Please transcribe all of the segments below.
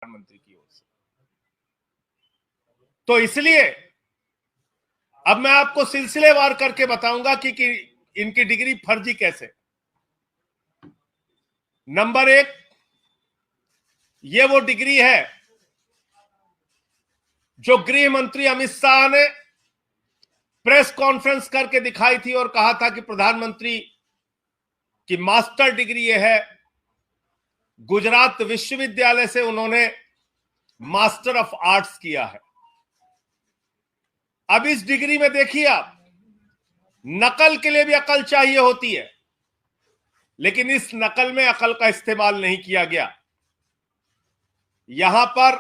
प्रधानमंत्री की ओर से। तो इसलिए अब मैं आपको सिलसिलेवार करके बताऊंगा कि इनकी डिग्री फर्जी कैसे। नंबर एक, ये वो डिग्री है जो गृह मंत्री अमित शाह ने प्रेस कॉन्फ्रेंस करके दिखाई थी और कहा था कि प्रधानमंत्री की मास्टर डिग्री ये है। गुजरात विश्वविद्यालय से उन्होंने मास्टर ऑफ आर्ट्स किया है। अब इस डिग्री में देखिए आप, नकल के लिए भी अकल चाहिए होती है, लेकिन इस नकल में अकल का इस्तेमाल नहीं किया गया। यहां पर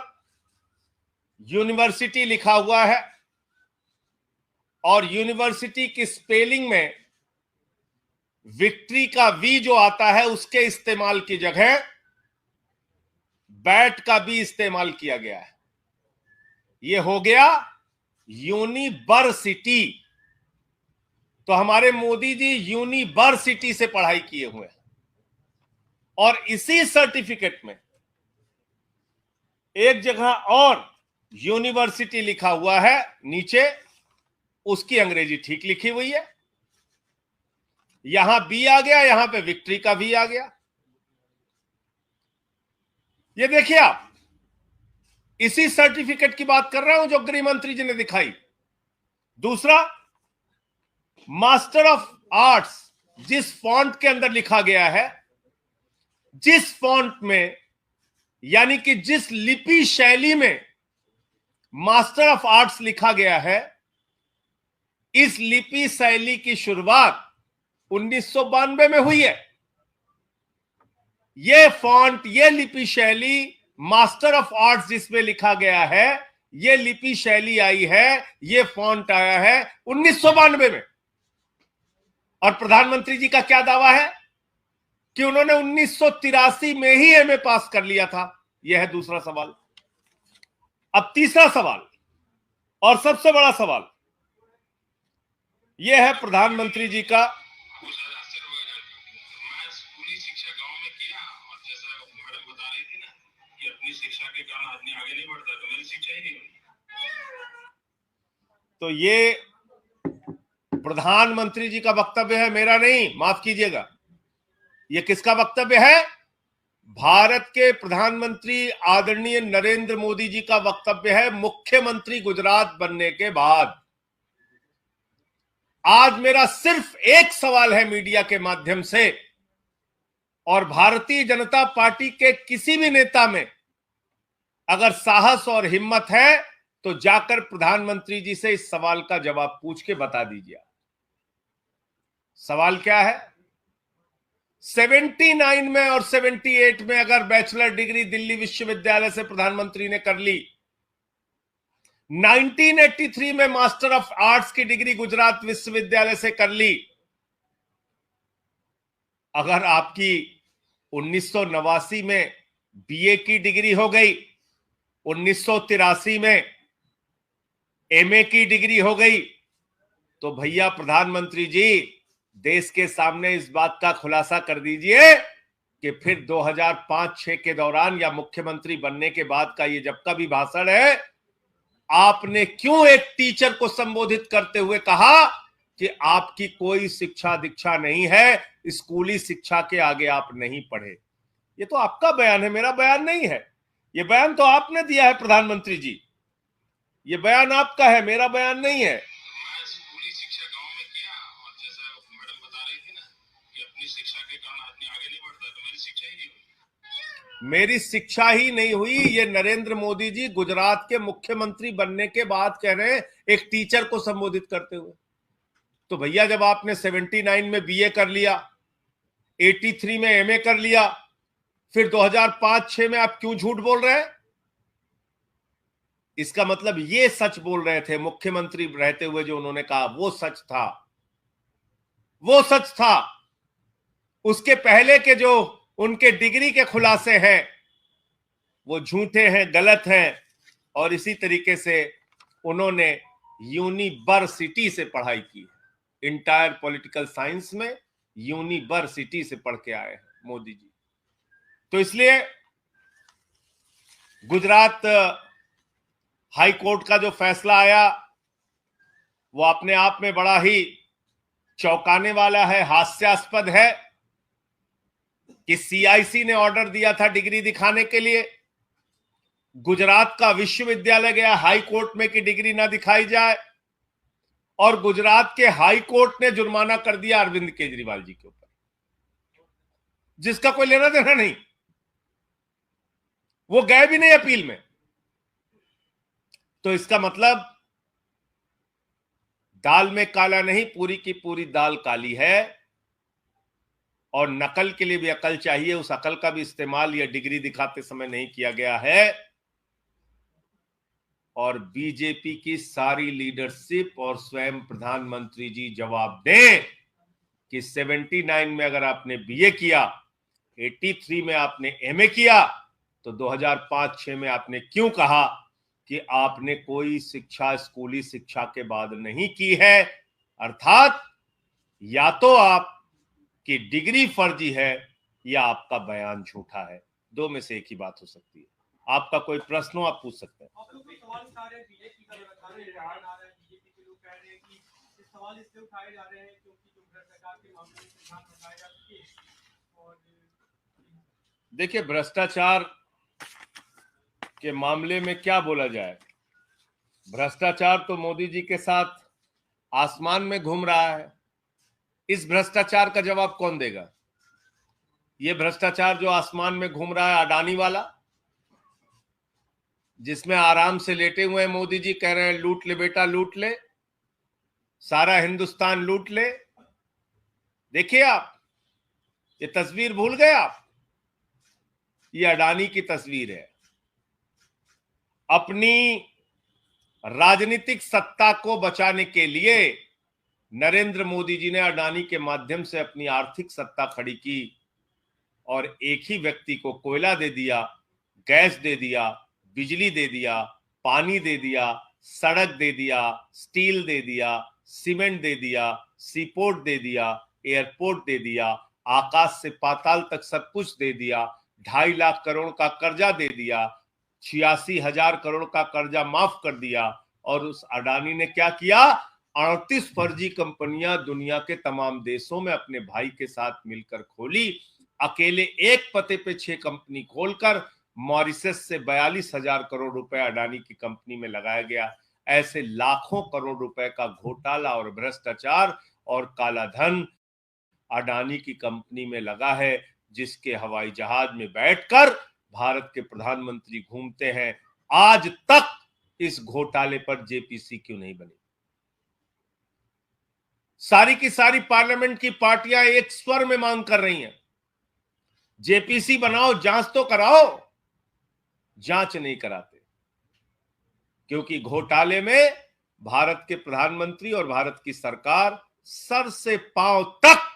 यूनिवर्सिटी लिखा हुआ है और यूनिवर्सिटी की स्पेलिंग में विक्ट्री का वी जो आता है उसके इस्तेमाल की जगह बैट का भी इस्तेमाल किया गया है। यह हो गया यूनिवर्सिटी। तो हमारे मोदी जी यूनिवर्सिटी से पढ़ाई किए हुए हैं और इसी सर्टिफिकेट में एक जगह और यूनिवर्सिटी लिखा हुआ है, नीचे उसकी अंग्रेजी ठीक लिखी हुई है। यहां बी आ गया, यहां पे विक्ट्री का वी आ गया। ये देखिए आप, इसी सर्टिफिकेट की बात कर रहा हूं जो गृह मंत्री जी ने दिखाई। दूसरा, मास्टर ऑफ आर्ट्स जिस फॉन्ट के अंदर लिखा गया है, जिस फॉन्ट में यानी कि जिस लिपि शैली में मास्टर ऑफ आर्ट्स लिखा गया है, इस लिपि शैली की शुरुआत 1992 में हुई है। यह फॉन्ट, यह लिपि शैली, मास्टर ऑफ आर्ट्स जिसमें लिखा गया है, यह लिपि शैली आई है, यह फॉन्ट आया है 1992 में। और प्रधानमंत्री जी का क्या दावा है कि उन्होंने 1983 में ही एमए पास कर लिया था। यह है दूसरा सवाल। अब तीसरा सवाल और सबसे बड़ा सवाल यह है प्रधानमंत्री जी का। शिक्षा गांव में किया और जैसा मैडम बता रही थी ना कि अपनी शिक्षा के कारण आदमी आगे नहीं बढ़ता, तो मेरी शिक्षा ही नहीं हुई। तो ये प्रधानमंत्री जी का वक्तव्य है, मेरा नहीं, माफ कीजिएगा। ये किसका वक्तव्य है? भारत के प्रधानमंत्री आदरणीय नरेंद्र मोदी जी का वक्तव्य है, मुख्यमंत्री गुजरात बनने के बाद। आज मेरा सिर्फ एक सवाल है मीडिया के माध्यम से, और भारतीय जनता पार्टी के किसी भी नेता में अगर साहस और हिम्मत है तो जाकर प्रधानमंत्री जी से इस सवाल का जवाब पूछ के बता दीजिए। सवाल क्या है? 79 में और 78 में अगर बैचलर डिग्री दिल्ली विश्वविद्यालय से प्रधानमंत्री ने कर ली, 1983 में मास्टर ऑफ आर्ट्स की डिग्री गुजरात विश्वविद्यालय से कर ली, अगर आपकी 1989 में बीए की डिग्री हो गई, 1983 में एमए की डिग्री हो गई, तो भैया प्रधानमंत्री जी देश के सामने इस बात का खुलासा कर दीजिए कि फिर 2005-6 के दौरान या मुख्यमंत्री बनने के बाद का ये जब का भी भाषण है, आपने क्यों एक टीचर को संबोधित करते हुए कहा कि आपकी कोई शिक्षा दीक्षा नहीं है, स्कूली शिक्षा के आगे आप नहीं पढ़े। ये तो आपका बयान है, मेरा बयान नहीं है। ये बयान तो आपने दिया है प्रधानमंत्री जी, ये बयान आपका है, मेरा बयान नहीं है। स्कूली शिक्षा गांव में किया और जैसा मैडम बता रही थी ना कि अपनी शिक्षा के कारण आदमी आगे नहीं बढ़ता, तो मेरी शिक्षा ही नहीं हुई। मेरी शिक्षा ही नहीं हुई, ये नरेंद्र मोदी जी गुजरात के मुख्यमंत्री बनने के बाद कह रहे हैं, एक टीचर को संबोधित करते हुए। तो भैया जब आपने 79 में बीए कर लिया, 83 में एमए कर लिया, फिर 2005-6 में आप क्यों झूठ बोल रहे हैं? इसका मतलब ये सच बोल रहे थे मुख्यमंत्री रहते हुए, जो उन्होंने कहा वो सच था, वो सच था। उसके पहले के जो उनके डिग्री के खुलासे हैं वो झूठे हैं, गलत हैं। और इसी तरीके से उन्होंने यूनिवर्सिटी से पढ़ाई की, इंटायर पॉलिटिकल साइंस में यूनिवर्सिटी से पढ़ के आए हैं मोदी जी। तो इसलिए गुजरात हाई कोर्ट का जो फैसला आया वो अपने आप में बड़ा ही चौंकाने वाला है, हास्यास्पद है कि सीआईसी ने ऑर्डर दिया था डिग्री दिखाने के लिए, गुजरात का विश्वविद्यालय गया हाई कोर्ट में कि डिग्री ना दिखाई जाए, और गुजरात के हाई कोर्ट ने जुर्माना कर दिया अरविंद केजरीवाल जी के ऊपर, जिसका कोई लेना देना नहीं, वो गए भी नहीं अपील में। तो इसका मतलब दाल में काला नहीं, पूरी की पूरी दाल काली है, और नकल के लिए भी अकल चाहिए। उस अकल का भी इस्तेमाल यह डिग्री दिखाते समय नहीं किया गया है। और बीजेपी की सारी लीडरशिप और स्वयं प्रधानमंत्री जी जवाब दें कि 79 में अगर आपने बीए किया, 83 में आपने एमए किया, तो 2005-6 में आपने क्यों कहा कि आपने कोई शिक्षा स्कूली शिक्षा के बाद नहीं की है? अर्थात या तो आपकी डिग्री फर्जी है या आपका बयान झूठा है, दो में से एक ही बात हो सकती है। आपका कोई प्रश्न हो आप पूछ सकते हैं। आप लोग को सवाल उठा रहे हैं बीजेपी का, लगातार ईरान आ रहा है, बीजेपी के लोग कह रहे हैं कि ये सवाल इसलिए उठाए जा रहे हैं क्योंकि जो भ्रष्टाचार के मामले में सिद्धांत बताए जा चुके हैं। और देखिए, भ्रष्टाचार के मामले में क्या बोला जाए? भ्रष्टाचार तो मोदी जी के साथ आसमान में घूम रहा है। इस भ्रष्टाचार का जवाब कौन देगा? ये भ्रष्टाचार जो आसमान में घूम रहा है, अडानी वाला, जिसमें आराम से लेटे हुए मोदी जी कह रहे हैं लूट ले बेटा लूट ले, सारा हिंदुस्तान लूट ले। देखिए आप, ये तस्वीर भूल गए आप? ये अडानी की तस्वीर है। अपनी राजनीतिक सत्ता को बचाने के लिए नरेंद्र मोदी जी ने अडानी के माध्यम से अपनी आर्थिक सत्ता खड़ी की, और एक ही व्यक्ति को कोयला दे दिया, गैस दे दिया, बिजली दे दिया, पानी दे दिया, सड़क दे दिया, स्टील दे दिया, सीमेंट दे दिया, सीपोर्ट दे दिया, एयरपोर्ट दे दिया, आकाश से पाताल तक सब कुछ दे दिया, 2.5 लाख करोड़ का कर्जा दे दिया, 86,000 करोड़ का कर्जा माफ कर दिया। और उस अडानी ने क्या किया? 38 फर्जी कंपनियां दुनिया के तमाम देशों में अपने भाई के साथ मिलकर खोली। अकेले एक पते पे 6 कंपनी खोलकर मॉरिशस से 42,000 करोड़ रुपए अडानी की कंपनी में लगाया गया। ऐसे लाखों करोड़ रुपए का घोटाला और भ्रष्टाचार और काला धन अडानी की कंपनी में लगा है, जिसके हवाई जहाज में बैठकर भारत के प्रधानमंत्री घूमते हैं। आज तक इस घोटाले पर जेपीसी क्यों नहीं बनी? सारी की सारी पार्लियामेंट की पार्टियां एक स्वर में मांग कर रही हैं, जेपीसी बनाओ, जांच तो कराओ। जांच नहीं कराते क्योंकि घोटाले में भारत के प्रधानमंत्री और भारत की सरकार सर से पांव तक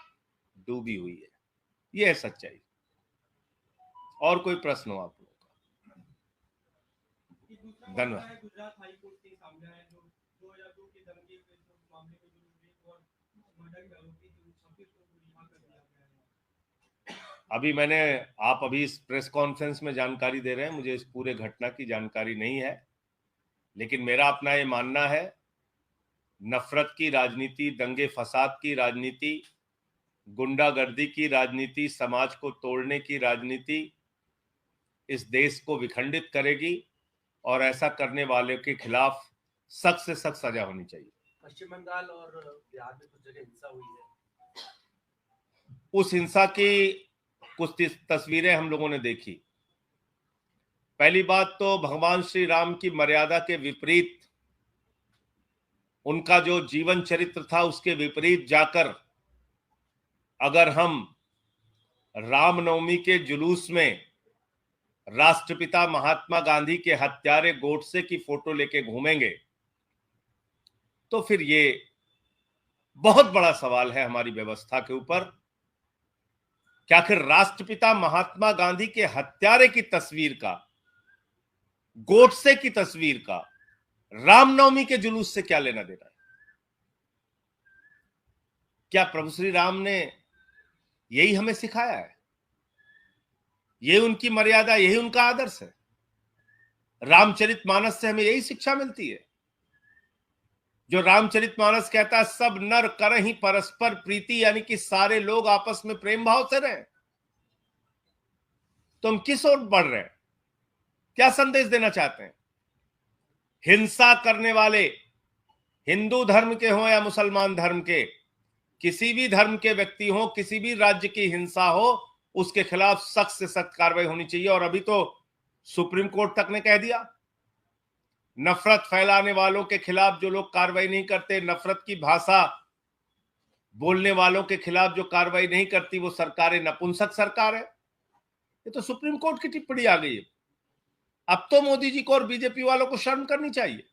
डूबी हुई है। यह है सच्चाई। और कोई प्रश्न हो आप लोगों का? ये दूसरा धन्यवाद। मामला है गुजरात हाई कोर्ट के सामने आया, जो 2002 के दंगे के मामले में जो रेप और मर्डर के आरोपी जो 26 लोगों को रिहा कर दिया गया है। आप अभी इस प्रेस कॉन्फ्रेंस में जानकारी दे रहे हैं, मुझे इस पूरे घटना की जानकारी नहीं है, लेकिन मेरा अपना ये मानना है, नफरत की राजनीति, दंगे फसाद की राजनीति, गुंडागर्दी की राजनीति, समाज को तोड़ने की राजनीति इस देश को विखंडित करेगी, और ऐसा करने वाले के खिलाफ सख्त से सख्त सजा होनी चाहिए। पश्चिम बंगाल और बिहार में कुछ जगह हिंसा हुई है। उस हिंसा की कुछ तस्वीरें हम लोगों ने देखी। पहली बात तो भगवान श्री राम की मर्यादा के विपरीत, उनका जो जीवन चरित्र था उसके विपरीत जाकर अगर हम रामनवमी के जुलूस में राष्ट्रपिता महात्मा गांधी के हत्यारे गोडसे की फोटो लेके घूमेंगे, तो फिर ये बहुत बड़ा सवाल है हमारी व्यवस्था के ऊपर कि आखिर राष्ट्रपिता महात्मा गांधी के हत्यारे की तस्वीर का, गोडसे की तस्वीर का रामनवमी के जुलूस से क्या लेना देना है? क्या प्रभु श्री राम ने यही हमें सिखाया है? यही उनकी मर्यादा, यही उनका आदर्श है? रामचरितमानस से हमें यही शिक्षा मिलती है। जो रामचरितमानस कहता है सब नर करहि परस्पर प्रीति, यानी कि सारे लोग आपस में प्रेम भाव से रहें। तो हम किस ओर बढ़ रहे हैं? क्या संदेश देना चाहते हैं? हिंसा करने वाले हिंदू धर्म के हों या मुसलमान धर्म के, किसी भी धर्म के व्यक्ति हो, किसी भी राज्य की हिंसा हो, उसके खिलाफ सख्त से सख्त कार्रवाई होनी चाहिए। और अभी तो सुप्रीम कोर्ट तक ने कह दिया, नफरत फैलाने वालों के खिलाफ जो लोग कार्रवाई नहीं करते, नफरत की भाषा बोलने वालों के खिलाफ जो कार्रवाई नहीं करती, वो सरकारें नपुंसक सरकार है। ये तो सुप्रीम कोर्ट की टिप्पणी आ गई है। अब तो मोदी जी को और बीजेपी वालों को शर्म करनी चाहिए।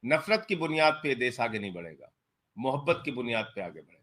नफरत की बुनियाद पे देश आगे नहीं बढ़ेगा, मोहब्बत की बुनियाद पे आगे बढ़ेगा।